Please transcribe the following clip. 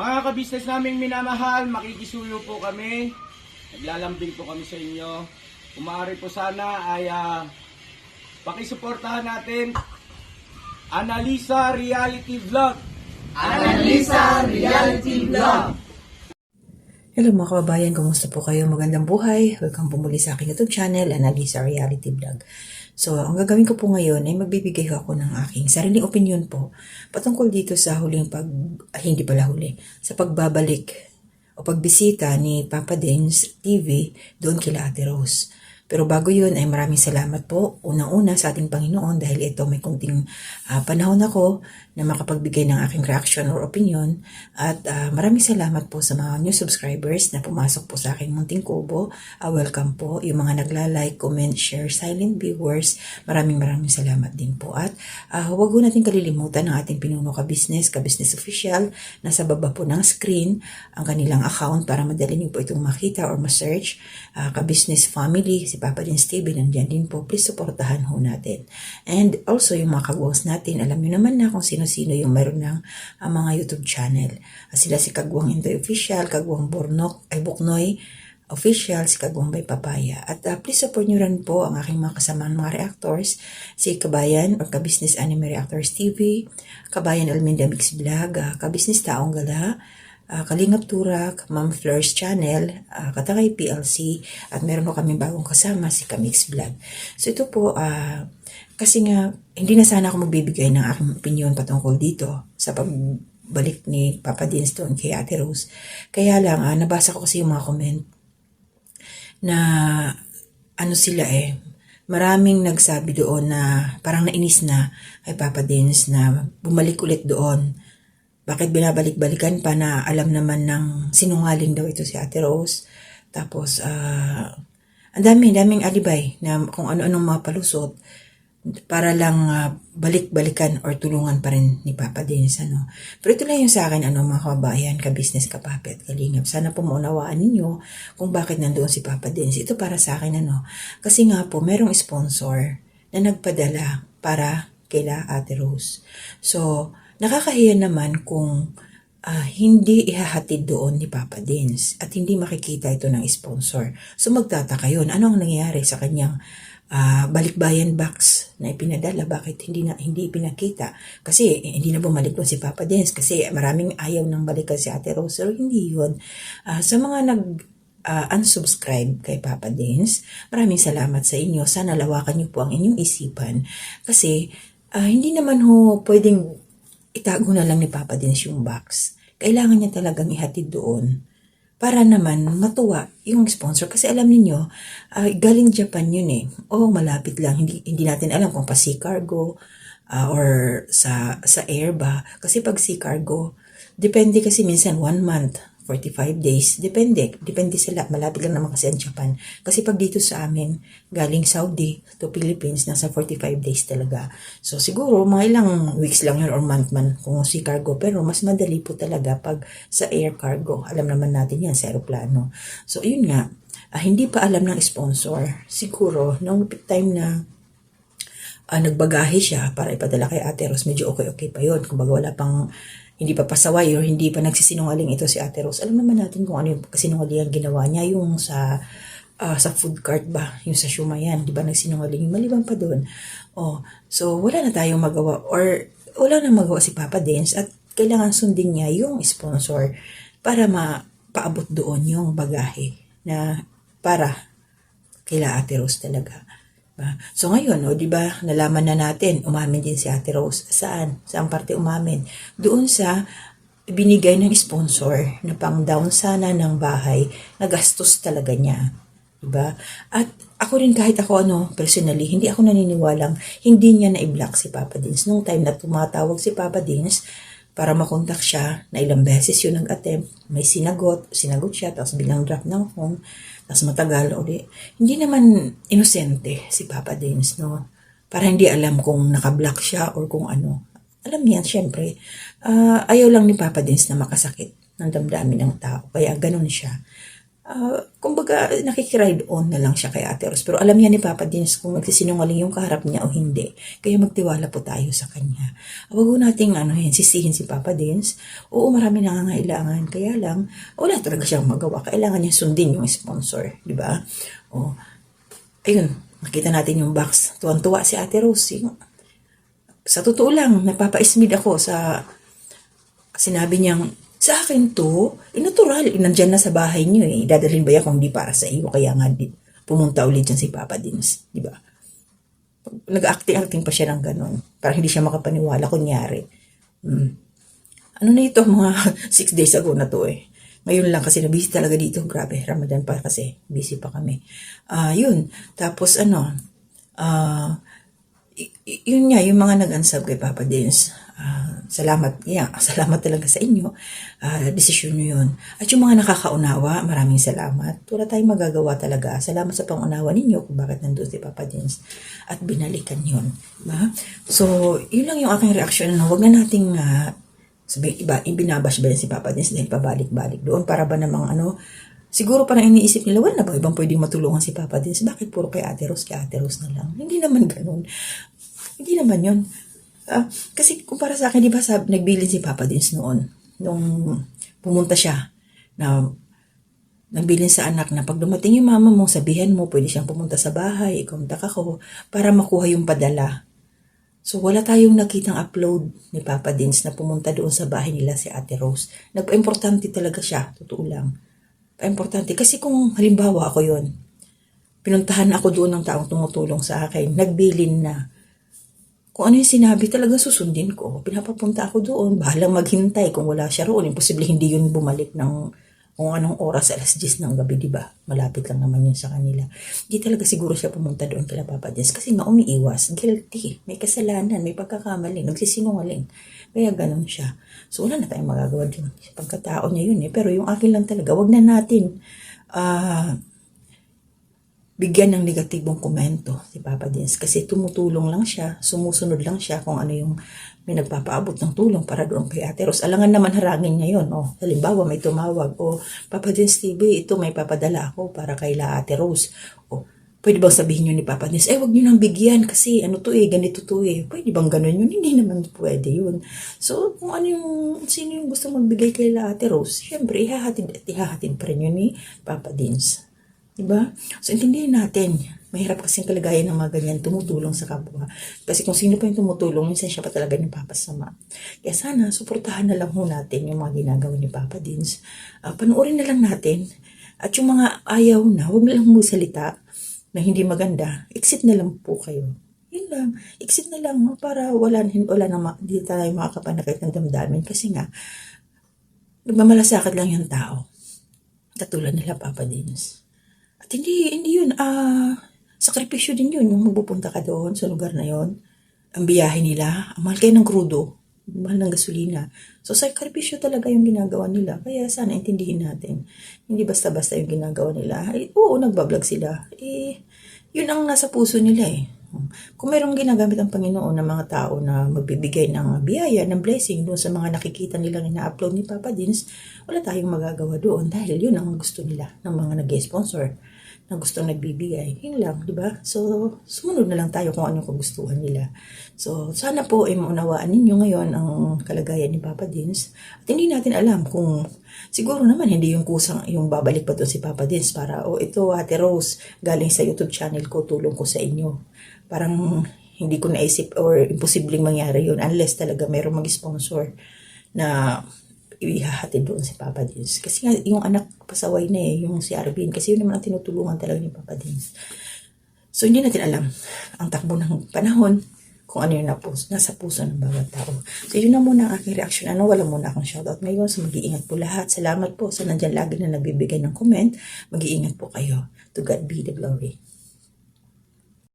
Mga kabisnes naming minamahal, makikisuyo po kami. Naglalambing po kami sa inyo. Kung maaari po sana ay pakisuportahan natin Analisa Reality Vlog. Analisa Reality Vlog. Hello mga kababayan, kumusta po kayo? Magandang buhay. Welcome po muli sa aking YouTube channel, Analisa Reality Vlog. So, ang gagawin ko po ngayon ay magbibigay ako ng aking sariling opinion po patungkol dito sa sa pagbabalik o pagbisita ni Papa Dins TV doon kila Ate Rose. Pero bago yun ay maraming salamat po unang-una sa ating Panginoon dahil ito may kunting panahon ako na makapagbigay ng aking reaction or opinion at maraming salamat po sa mga new subscribers na pumasok po sa aking munting kubo. Welcome po yung mga nagla-like, comment, share, silent viewers. Maraming salamat din po at huwag po natin kalilimutan ang ating pinuno ka-business official. Nasa baba po ng screen ang kanilang account para madali niyo po itong makita or ma-search. Ka-business family, si Papa Dins TV, nandyan din po. Please supportahan ho natin. And also yung mga kagwaws natin, alam niyo naman na kung sino-sino yung meron ng mga YouTube channel. Sila si Kagwang Intoy Official, Kagwang Buknoy Official, si Kagwang Bay Papaya. At please support nyo rin po ang aking mga kasamang mga reactors, si Kabayan or Ka-Business Anime Reactors TV, Kabayan Alminda Mix Vlog, Ka-Business Taong Gala, Kalingap Turak, Ma'am Fleurs Channel, Katakay PLC, at meron po kami bagong kasama, si Kamix Vlog. So ito po, kasi nga, hindi na sana ako magbibigay ng aking opinion patungkol dito sa pagbalik ni Papa Dins doon kay Ate Rose. Kaya lang, nabasa ko kasi yung mga comment na maraming nagsabi doon na parang nainis na kay Papa Dins na bumalik ulit doon. Bakit binabalik-balikan pa na alam naman ng sinungaling daw ito si Ate Rose. Tapos, ang daming alibay na kung ano-anong mga palusot para lang balik-balikan or tulungan pa rin ni Papa Dins. Pero ito lang yung sa akin, mga kabayan, ka-business, ka-papi at kalingap. Sana po maunawaan ninyo kung bakit nandoon si Papa Dins. Ito para sa akin, kasi nga po, merong sponsor na nagpadala para kila Ate Rose. So, nakakahiya naman kung hindi ihahatid doon ni Papa Dins at hindi makikita ito ng sponsor. So magtataka yun. Ano ang nangyayari sa kanyang balikbayan box na ipinadala? Bakit hindi ipinakita? Kasi hindi na bumalik doon si Papa Dins kasi maraming ayaw ng balikan si Ate Rose. So hindi yun. Sa mga unsubscribe kay Papa Dins, maraming salamat sa inyo. Sana lawakan niyo po ang inyong isipan kasi hindi naman pwedeng itago na lang ni Papa Dins yung box. Kailangan niya talagang ihatid doon para naman matuwa yung sponsor. Kasi alam niyo galing Japan yun malapit lang. Hindi natin alam kung pa sea cargo or sa air ba. Kasi pag sea cargo, depende kasi minsan 1 month, 45 days. Depende sila. Malapit lang naman kasi ang Japan. Kasi pag dito sa amin, galing Saudi to Philippines, nasa 45 days talaga. So siguro, mga ilang weeks lang yun or month man kung sea cargo. Pero mas madali po talaga pag sa air cargo. Alam naman natin yan sa aeroplano. So yun nga, hindi pa alam ng sponsor. Siguro, nung time na nagbagahe siya para ipadala kay Ate Rose, medyo okay pa yun. Kumbaga wala pang hindi pa pasaway or hindi pa nagsisinungaling ito si Ate Rose. Alam naman natin kung ano yung kasinungaling ginawa niya, yung sa food cart ba, yung sa Shumayan, di ba nagsinungaling yung maliban pa doon. So wala na tayong magawa or wala na magawa si Papa Dins at kailangan sundin niya yung sponsor para mapaabot doon yung bagahe na para kila Ate Rose talaga. So ngayon, di ba, nalaman na natin, umamin din si Ate Rose. Saan? Saan parte umamin? Doon sa binigay ng sponsor na pang down sana ng bahay na gastos talaga niya. Diba? At ako rin kahit ako personally, hindi ako naniniwalang hindi niya na-i-block si Papa Dins. Nung time na tumatawag si Papa Dins para makontak siya, na ilang beses yun nag-attempt, may sinagot siya, tapos bilang drop ng phone, tapos matagal ulit. Hindi naman inosente si Papa Dins, para hindi alam kung naka-block siya or kung ano. Alam niya, syempre, ayaw lang ni Papa Dins na makasakit ng damdamin ng tao. Kaya ganun siya. kumbaga, nakikiride on na lang siya kay Ate Rose. Pero alam niya ni Papa Dins kung magsisinungaling yung kaharap niya o hindi. Kaya magtiwala po tayo sa kanya. Huwag ko nating sisihin si Papa Dins. Oo, marami nangangailangan. Kaya lang, wala talaga siyang magawa. Kailangan niya sundin yung sponsor. Diba? O, ayun, nakita natin yung box. Tuwan-tuwa si Ate Rose. Sa totoo lang, napapaismid ako sa sinabi niyang, sa akin to, natural, nandyan na sa bahay niyo eh. Dadalhin ba yan kung di para sa iyo? Kaya nga pumunta ulit dyan si Papa Dins. Di ba? Nag-acting pa siya ng ganun. Para hindi siya makapaniwala, kunyari. Ano na ito, mga 6 days ago na to eh. Ngayon lang kasi na-busy talaga dito. Grabe, Ramadan pa kasi. Busy pa kami. Yun. Tapos yun nga, yung mga nag-unsub kay Papa Dins. Salamat talaga sa inyo. Desisyon nyo yun. At yung mga nakakaunawa, maraming salamat. Wala tayong magagawa talaga. Salamat sa pangunawa ninyo kung bakit nandun si Papa Dins. At binalikan yun. Diba? So, yun lang yung aking reaksyon. Huwag na nating sabi, ibinabash ba yan si Papa Dins dahil pabalik-balik doon para ba namang siguro parang iniisip nila, wala na ba ibang pwedeng matulungan si Papa Dins? Bakit puro kay Ate Rose na lang? Hindi naman ganun. Hindi naman yun. Kasi kumpara sa akin, di ba nagbilin si Papa Dins noon, nung pumunta siya, na nagbilin sa anak na pag dumating yung mama mo, sabihan mo, pwede siyang pumunta sa bahay, ikontak ako, para makuha yung padala. So wala tayong nakitang upload ni Papa Dins na pumunta doon sa bahay nila si Ate Rose. Nagpa-importante talaga siya, totoo lang. Pa-importante. Kasi kung halimbawa ako yon, pinuntahan ako doon ng taong tumutulong sa akin, nagbilin na, kung ano yung sinabi, talaga susundin ko. Pinapapunta ako doon. Bahalang maghintay kung wala siya roon. Imposible hindi yun bumalik ng kung anong oras, alas 10 ng gabi, diba? Malapit lang naman yun sa kanila. Hindi talaga siguro siya pumunta doon kila Papa Dins kasi nga umiiwas. Guilty. May kasalanan, may pagkakamali, nagsisinungaling. Kaya ganun siya. So wala na tayong magagawa doon. Pagkatao niya yun eh. Pero yung akin lang talaga, wag na natin bigyan ng negatibong komento si Papa Dins kasi tumutulong lang siya, sumusunod lang siya kung ano yung may nagpapaabot ng tulong para doon kay Ate Rose. Alangan naman harangin niya yun. Halimbawa may tumawag, Papa Dins TV, ito may papadala ako para kay Ate Rose. Pwede bang sabihin nyo ni Papa Dins, wag nyo nang bigyan kasi ganito to eh. Pwede bang ganun yun? Hindi naman pwede yun. So, kung sino yung gusto magbigay kay Ate Rose, syempre, ihahatid pa rin yun ni Papa Dins. Diba? So, intindihin natin. Mahirap kasing kalagayan ng mga ganyan tumutulong sa kapwa. Kasi kung sino pa yung tumutulong, minsan siya pa talaga yung papasama. Kaya sana, suportahan na lang natin yung mga ginagawa ni Papa Dins. Panuorin na lang natin. At yung mga ayaw na, huwag na lang magsalita na hindi maganda. Exit na lang po kayo. Yun lang. Exit na lang para hindi tayo makakapanakit ng damdamin. Kasi nga, nagmamalasakit lang yung tao. Katulad nila Papa Dins. At hindi yun, sakripisyo din yun, yung magpupunta ka doon sa lugar na yon. Ang biyahe nila, mahal kayo ng krudo, mahal ng gasolina. So, sakripisyo talaga yung ginagawa nila. Kaya sana intindihin natin. Hindi basta-basta yung ginagawa nila. Oo, nagbablog sila. Yun ang nasa puso nila eh. Kung mayroong ginagamit ang Panginoon ng mga tao na magbibigay ng biyaya, ng blessing doon sa mga nakikita nilang ina-upload ni Papa Dins, wala tayong magagawa doon dahil yun ang gusto nila ng mga nag-sponsor na gustong nagbibigay. Yun lang, di ba? So, sumunod na lang tayo kung anong kagustuhan nila. So, sana po ay maunawaan ninyo ngayon ang kalagayan ni Papa Dins. At hindi natin alam kung, siguro naman hindi yung kusang, yung babalik pa doon si Papa Dins para, ito Ate Rose, galing sa YouTube channel ko, tulong ko sa inyo. Parang hindi ko naisip or imposibleng mangyari yun unless talaga mayroong mag-sponsor na ihahatid doon si Papa Dins. Kasi nga, yung anak pasaway na yung si Arvin. Kasi yun naman ang tinutulungan talaga ni Papa Dins. So, hindi natin alam ang takbo ng panahon kung ano yung nasa puso ng bawat tao. So, yun na muna ang aking reaction. Wala muna akong shoutout ngayon. So, mag-iingat po lahat. Salamat po sa nandyan lagi na nagbibigay ng comment. Mag-iingat po kayo. To God be the glory.